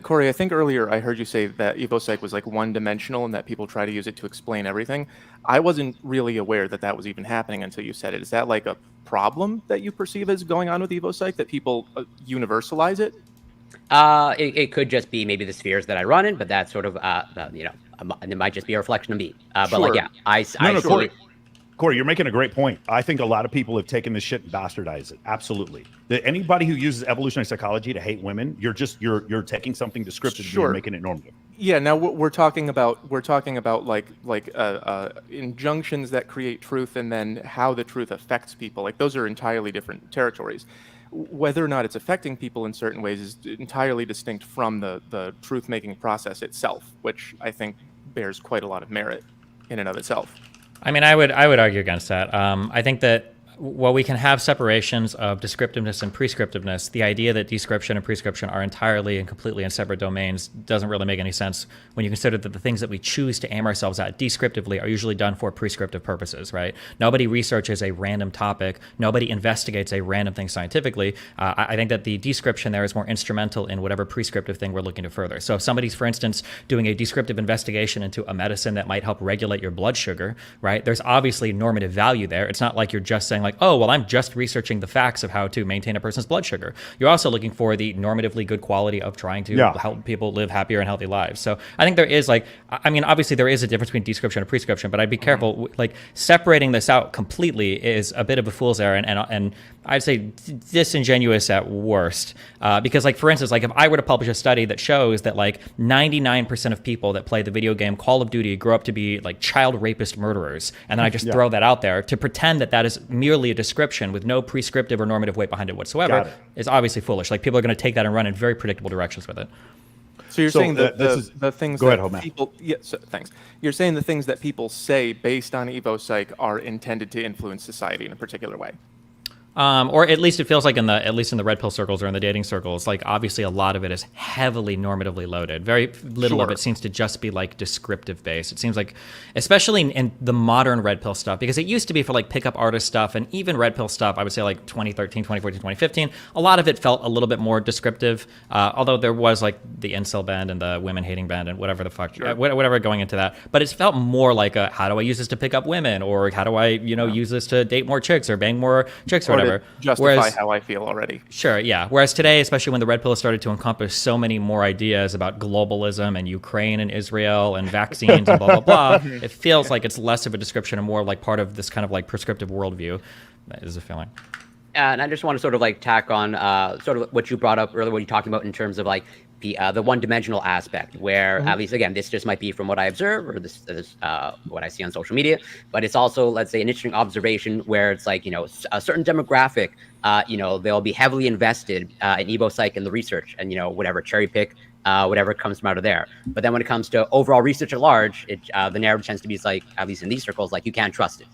Corey, I think earlier I heard you say that EvoPsych was like one-dimensional and that people try to use it to explain everything. I wasn't really aware that that was even happening until you said it. Is that like a problem that you perceive as going on with EvoPsych, that people universalize it? It could just be maybe the spheres that I run in, but that's sort of it might just be a reflection of me. But like, Sure. yeah, I No, see. Corey, you're making a great point. I think a lot of people have taken this shit and bastardized it. Absolutely. Anybody who uses evolutionary psychology to hate women, you're taking something descriptive and you're making it normative. Yeah. Now we're talking about like injunctions that create truth, and then how the truth affects people. Like those are entirely different territories. Whether or not it's affecting people in certain ways is entirely distinct from the truth making process itself, which I think bears quite a lot of merit in and of itself. I mean, I would argue against that. I think that while we can have separations of descriptiveness and prescriptiveness, the idea that description and prescription are entirely and completely in separate domains doesn't really make any sense when you consider that the things that we choose to aim ourselves at descriptively are usually done for prescriptive purposes, right? Nobody researches a random topic. Nobody investigates a random thing scientifically. I think that the description there is more instrumental in whatever prescriptive thing we're looking to further. So if somebody's, for instance, doing a descriptive investigation into a medicine that might help regulate your blood sugar, right? There's obviously normative value there. It's not like you're just saying like, oh, well, I'm just researching the facts of how to maintain a person's blood sugar. You're also looking for the normatively good quality of trying to help people live happier and healthy lives. So I think there is like, I mean, obviously there is a difference between description and prescription, but I'd be careful. Like separating this out completely is a bit of a fool's errand, and I'd say disingenuous at worst. Because like, for instance, like if I were to publish a study that shows that like 99% of people that play the video game Call of Duty grow up to be like child rapist murderers, and then I just throw that out there to pretend that that is merely a description with no prescriptive or normative weight behind it whatsoever is obviously foolish. Like people are going to take that and run in very predictable directions with it. So you're saying that the things go that ahead, people, thanks. You're saying the things that people say based on EvoPsych are intended to influence society in a particular way. Or at least it feels like at least in the red pill circles or in the dating circles, like obviously a lot of it is heavily normatively loaded. Very little of it seems to just be like descriptive based. It seems like, especially in the modern red pill stuff, because it used to be for like pickup artist stuff and even red pill stuff, I would say like 2013, 2014, 2015, a lot of it felt a little bit more descriptive. Although there was like the incel band and the women hating band and whatever the fuck, whatever going into that. But it felt more like a, how do I use this to pick up women, or how do I, use this to date more chicks or bang more chicks or whatever. Justify how I feel already. Sure, yeah. Whereas today, especially when the red pill has started to encompass so many more ideas about globalism and Ukraine and Israel and vaccines and blah, blah, blah, it feels like it's less of a description and more like part of this kind of like prescriptive worldview, is a feeling. And I just want to sort of like tack on sort of what you brought up earlier, what you're talking about in terms of like the one-dimensional aspect, where at least again, this just might be from what I observe or this what I see on social media, but it's also, let's say, an interesting observation where it's like, a certain demographic, they'll be heavily invested in EvoPsych and the research and whatever cherry pick whatever comes from out of there. But then when it comes to overall research at large, the narrative tends to be like, at least in these circles, like you can't trust it.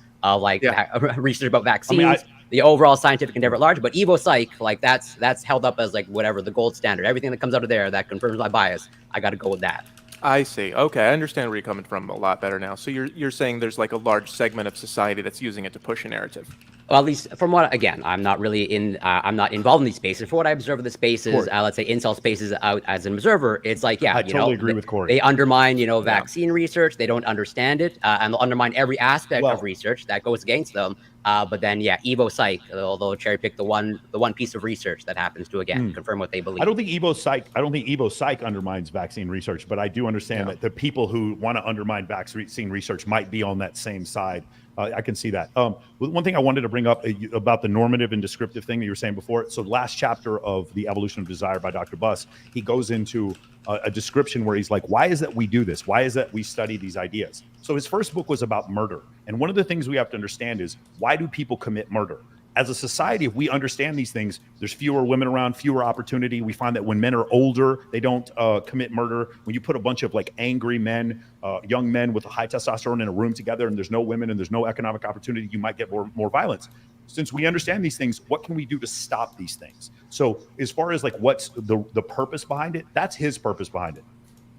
Research about vaccines, the overall scientific endeavor at large, but EvoPsych, like that's held up as like whatever the gold standard. Everything that comes out of there that confirms my bias, I got to go with that. I see. Okay, I understand where you're coming from a lot better now. So you're saying there's like a large segment of society that's using it to push a narrative. Well, at least from what, again, I'm not really I'm not involved in these spaces. For what I observe of the spaces, let's say incel spaces out as an observer, it's like, I totally agree with Corey. They undermine, vaccine research. They don't understand it, and they'll undermine every aspect of research that goes against them. But then, EvoPsych, they'll cherry pick the one piece of research that happens to confirm what they believe. I don't think EvoPsych undermines vaccine research, but I do understand that the people who want to undermine vaccine research might be on that same side. I can see that. One thing I wanted to bring up about the normative and descriptive thing that you were saying before. So last chapter of The Evolution of Desire by Dr. Buss, he goes into a description where he's like, why is that we do this? Why is that we study these ideas? So his first book was about murder. And one of the things we have to understand is, why do people commit murder? As a society, if we understand these things, there's fewer women around, fewer opportunity. We find that when men are older, they don't commit murder. When you put a bunch of like angry men, young men with a high testosterone in a room together, and there's no women and there's no economic opportunity, you might get more violence. Since we understand these things, what can we do to stop these things? So as far as like what's the purpose behind it, that's his purpose behind it.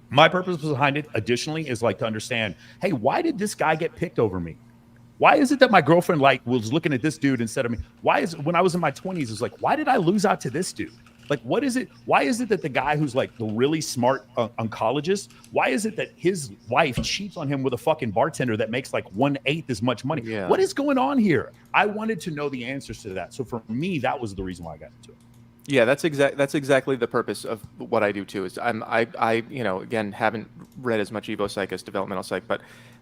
My purpose behind it, additionally, is like to understand, hey, why did this guy get picked over me? Why is it that my girlfriend was looking at this dude instead of me? Why is when I was in my 20s, it's like, why did I lose out to this dude? Like, what is it? Why is it that the guy who's like the really smart oncologist, why is it that his wife cheats on him with a fucking bartender that makes like 1/8 as much money? Yeah. What is going on here? I wanted to know the answers to that. So for me, that was the reason why I got into it. Yeah, that's exactly the purpose of what I do too. Is I again haven't read as much Evo Psych as developmental psych, but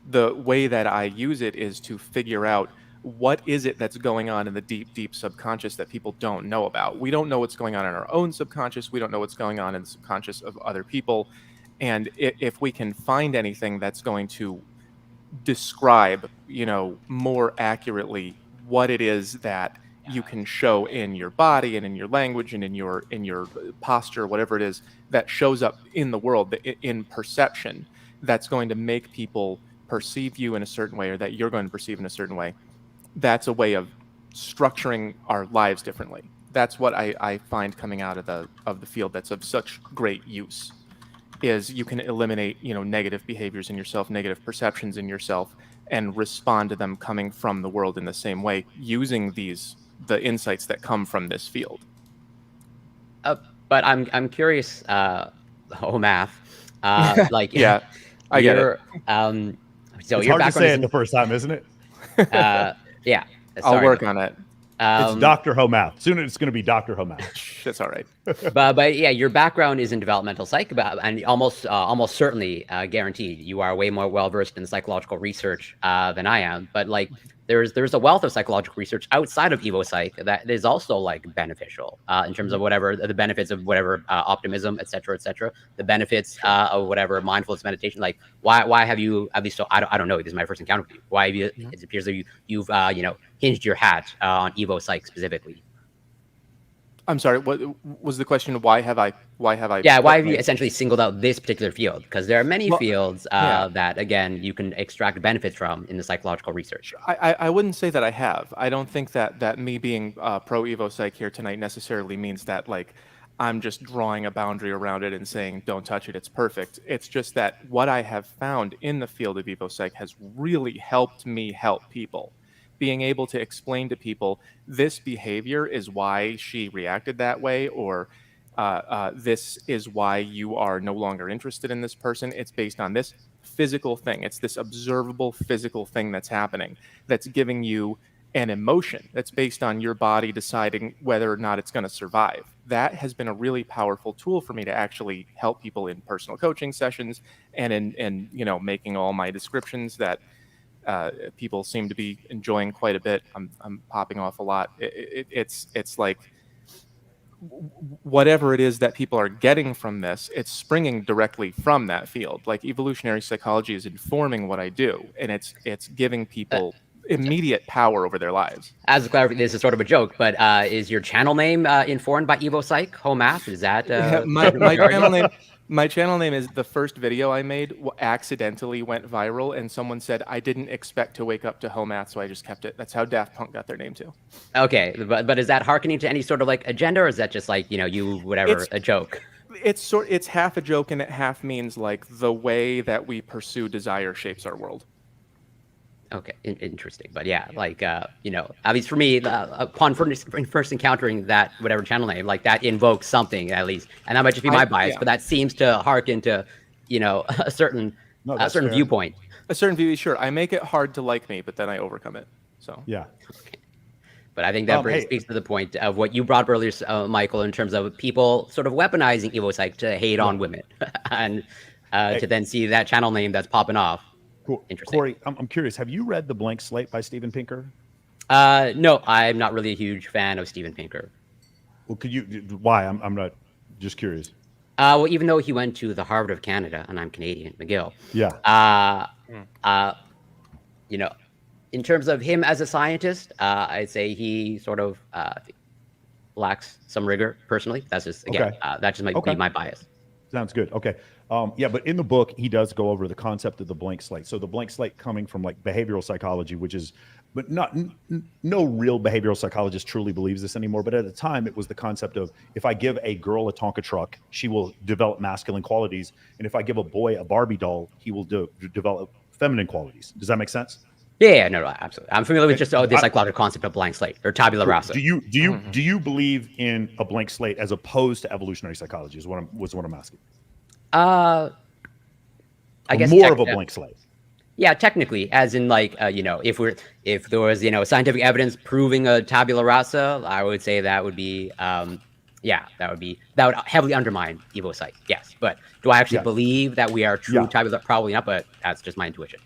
the way that I use it is to figure out what is it that's going on in the deep subconscious that people don't know about. We don't know what's going on in our own subconscious. We don't know what's going on in the subconscious of other people, and if we can find anything that's going to describe, more accurately what it is that you can show in your body and in your language and in your posture, whatever it is that shows up in the world, in perception, that's going to make people perceive you in a certain way, or that you're going to perceive in a certain way. That's a way of structuring our lives differently. That's what I find coming out of the field that's of such great use, is you can eliminate, negative behaviors in yourself, negative perceptions in yourself, and respond to them coming from the world in the same way, using the insights that come from this field. But I'm curious, math, like Yeah, I get it. So It's your hard to background say is it the first time, isn't it? yeah. I'll sorry. work on it. It's Dr. Homath. Soon it's going to be Dr. Homath. That's all right. But yeah, your background is in developmental psych, and almost certainly guaranteed you are way more well versed in psychological research than I am. But like, there's a wealth of psychological research outside of Evo Psych that is also like beneficial in terms of whatever the benefits of whatever optimism, et cetera, the benefits of whatever mindfulness meditation. Like, why have you, at least, so I don't know, this is my first encounter with you. Why have you? It appears that you've hinged your hat on Evo Psych specifically. I'm sorry. What was the question? Why have I? Yeah, why have you essentially singled out this particular field? Because there are many fields yeah. that, again, you can extract benefits from in the psychological research. I wouldn't say that I have. I don't think that me being pro Evo Psych here tonight necessarily means that like I'm just drawing a boundary around it and saying don't touch it, it's perfect. It's just that what I have found in the field of Evo Psych has really helped me help people. Being able to explain to people this behavior is why she reacted that way, or this is why you are no longer interested in this person. It's based on this physical thing. It's this observable physical thing that's happening, that's giving you an emotion that's based on your body deciding whether or not it's going to survive. That has been a really powerful tool for me to actually help people in personal coaching sessions and in making all my descriptions that people seem to be enjoying quite a bit. I'm popping off a lot. It's like whatever it is that people are getting from this, it's springing directly from that field. Like evolutionary psychology is informing what I do, and it's giving people immediate power over their lives. As a clarification, this is sort of a joke, but is your channel name informed by Evo Psych? Homath? Is that my channel name is the first video I made accidentally went viral, and someone said I didn't expect to wake up to Homath, so I just kept it. That's how Daft Punk got their name too. Okay, but is that hearkening to any sort of like agenda, or is that just like a joke? It's half a joke and it half means like the way that we pursue desire shapes our world. Okay, interesting. But yeah, like, at least for me, upon first encountering that, whatever channel name, like that invokes something at least. And that might just be my bias, but that seems to harken to, a certain viewpoint. A certain view, sure. I make it hard to like me, but then I overcome it. So yeah. But I think that speaks to the point of what you brought up earlier, Michael, in terms of people sort of weaponizing Evo Psych to hate on women and to then see that channel name that's popping off. Cool. Interesting. Corey, I'm curious. Have you read The Blank Slate by Steven Pinker? No, I'm not really a huge fan of Steven Pinker. Well, why? I'm not, just curious. Well, even though he went to the Harvard of Canada, and I'm Canadian, McGill. Yeah. In terms of him as a scientist, I'd say he sort of lacks some rigor. Personally, that's just that just might be my bias. Sounds good. Okay. But in the book, he does go over the concept of the blank slate. So the blank slate coming from like behavioral psychology, but no real behavioral psychologist truly believes this anymore. But at the time, it was the concept of if I give a girl a Tonka truck, she will develop masculine qualities. And if I give a boy a Barbie doll, he will develop feminine qualities. Does that make sense? No, absolutely. I'm familiar with just the psychological concept of blank slate or tabula rasa. Do you believe in a blank slate as opposed to evolutionary psychology? Is what I'm asking. I guess more of a blank slate. Yeah, technically, as in like if there was scientific evidence proving a tabula rasa, I would say that would be that would heavily undermine Evo psych. Yes, but do I actually believe that we are true tabula? Probably not, but that's just my intuition.